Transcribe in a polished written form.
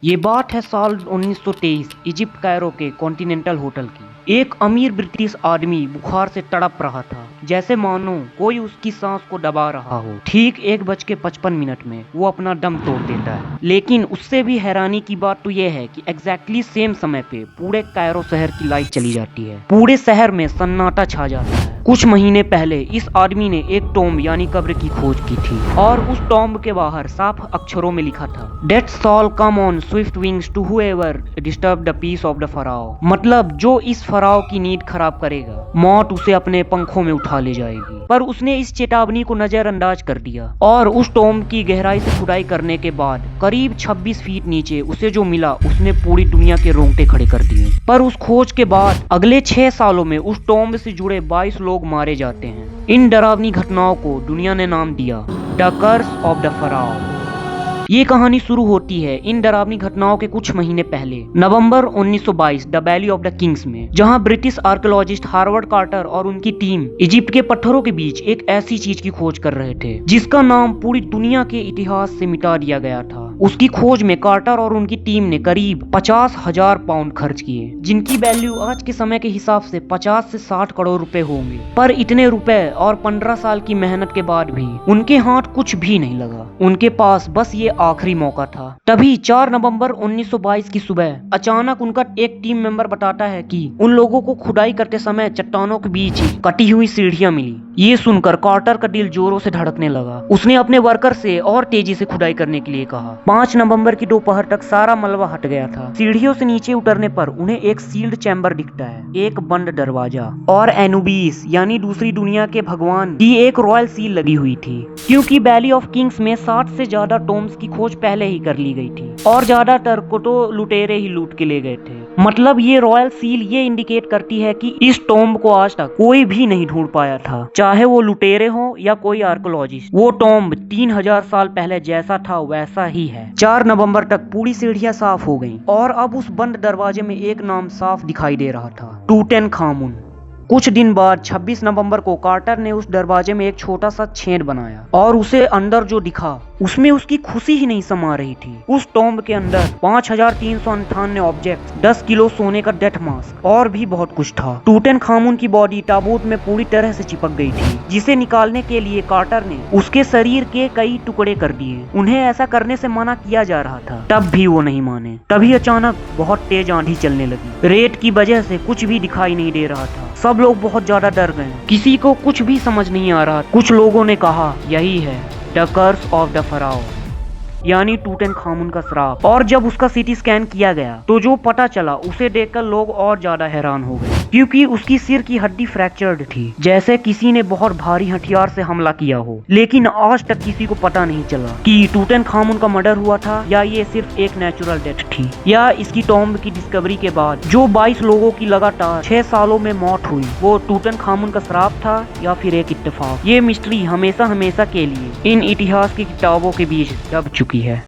ये बात है साल 1923 इजिप्ट कायरो के कॉन्टिनेंटल होटल की। एक अमीर ब्रिटिश आदमी बुखार से तड़प रहा था, जैसे मानो कोई उसकी सांस को दबा रहा हो। ठीक 1:55 में वो अपना दम तोड़ देता है। लेकिन उससे भी हैरानी की बात तो यह है कि एग्जैक्टली सेम समय पे पूरे कायरो शहर की लाइट चली जाती है। पूरे शहर में सन्नाटा छा जाता है। कुछ महीने पहले इस आदमी ने एक टॉम्ब यानी कब्र की खोज की थी और उस टॉम्ब के बाहर साफ अक्षरों में लिखा था, death shall come on swift wings to whoever disturb the peace of the Pharaoh. मतलब जो इस फराओ की नींद खराब करेगा, मौत उसे अपने पंखों में उठा ले जाएगी। पर उसने इस चेतावनी को नजरअंदाज कर दिया और उस टॉम्ब की गहराई से खुदाई करने के बाद करीब 26 फीट नीचे उसे जो मिला उसने पूरी दुनिया के रोंगटे खड़े कर दिए। पर उस खोज के बाद अगले 6 सालों में उस टॉम्ब से जुड़े 22 लोग मारे जाते हैं। इन डरावनी घटनाओं को दुनिया ने नाम दिया the curse of the Pharaoh. ये कहानी शुरू होती है इन डरावनी घटनाओं के कुछ महीने पहले, नवंबर 1922 the valley of the Kings में, जहां ब्रिटिश आर्कियोलॉजिस्ट हार्वर्ड कार्टर और उनकी टीम इजिप्ट के पत्थरों के बीच एक ऐसी चीज की खोज कर रहे थे जिसका नाम पूरी दुनिया के इतिहास से मिटा दिया गया था। उसकी खोज में कार्टर और उनकी टीम ने करीब 50,000 पाउंड खर्च किए, जिनकी वैल्यू आज के समय के हिसाब से 50 से 60 करोड़ रुपए होंगे। पर इतने रुपए और 15 साल की मेहनत के बाद भी उनके हाथ कुछ भी नहीं लगा। उनके पास बस ये आखिरी मौका था। तभी 4 नवंबर 1922 की सुबह अचानक उनका एक टीम मेंबर बताता है कि उन लोगों को खुदाई करते समय चट्टानों के बीच कटी हुई सीढ़ियां मिली। ये सुनकर कार्टर का दिल जोरों से धड़कने लगा। उसने अपने वर्कर से और तेजी से खुदाई करने के लिए कहा। 5 नवंबर की दोपहर तक सारा मलबा हट गया था। सीढ़ियों से नीचे उतरने पर उन्हें एक सील्ड चैम्बर दिखता है, एक बंद दरवाजा और एनुबिस यानी दूसरी दुनिया के भगवान की एक रॉयल सील लगी हुई थी। क्योंकि वैली ऑफ किंग्स में 60 से ज्यादा टॉम्ब्स की खोज पहले ही कर ली गई थी और ज्यादातर को तो लुटेरे ही लूट के ले गए थे। मतलब ये रॉयल सील ये इंडिकेट करती है कि इस टॉम्ब को आज तक कोई भी नहीं ढूंढ पाया था, चाहे वो लुटेरे हो या कोई आर्कियोलॉजिस्ट। वो टॉम्ब 3000 साल पहले जैसा था वैसा ही है। 4 नवंबर तक पूरी सीढ़ियां साफ हो गईं और अब उस बंद दरवाजे में एक नाम साफ दिखाई दे रहा था, टूटेनखामुन। कुछ दिन बाद 26 नवंबर को कार्टर ने उस दरवाजे में एक छोटा सा छेद बनाया और उसे अंदर जो दिखा उसमें उसकी खुशी ही नहीं समा रही थी। उस टॉम्ब के अंदर 5398 ऑब्जेक्ट, 10 किलो सोने का डेथ मास्क और भी बहुत कुछ था। टूटेनखामुन की बॉडी ताबूत में पूरी तरह से चिपक गई थी, जिसे निकालने के लिए कार्टर ने उसके शरीर के कई टुकड़े कर दिए। उन्हें ऐसा करने से मना किया जा रहा था, तब भी वो नहीं माने। तभी अचानक बहुत तेज आंधी चलने लगी। रेत की वजह से कुछ भी दिखाई नहीं दे रहा था। सब लोग बहुत ज्यादा डर गए। किसी को कुछ भी समझ नहीं आ रहा। कुछ लोगों ने कहा यही है the curse of the Pharaoh, यानी टूटेनखामुन का श्राप। और जब उसका सीटी स्कैन किया गया तो जो पता चला उसे देखकर लोग और ज्यादा हैरान हो गए, क्योंकि उसकी सिर की हड्डी फ्रैक्चर्ड थी, जैसे किसी ने बहुत भारी हथियार से हमला किया हो। लेकिन आज तक किसी को पता नहीं चला कि टूटेनखामुन का मर्डर हुआ था या ये सिर्फ एक नेचुरल डेथ थी, या इसकी टॉम्ब की डिस्कवरी के बाद जो 22 लोगों की लगातार 6 सालों में मौत हुई वो टूटेनखामुन का श्राप था या फिर एक इत्तेफाक। ये मिस्ट्री हमेशा हमेशा के लिए इन इतिहास की किताबों के बीच दब चुकी है।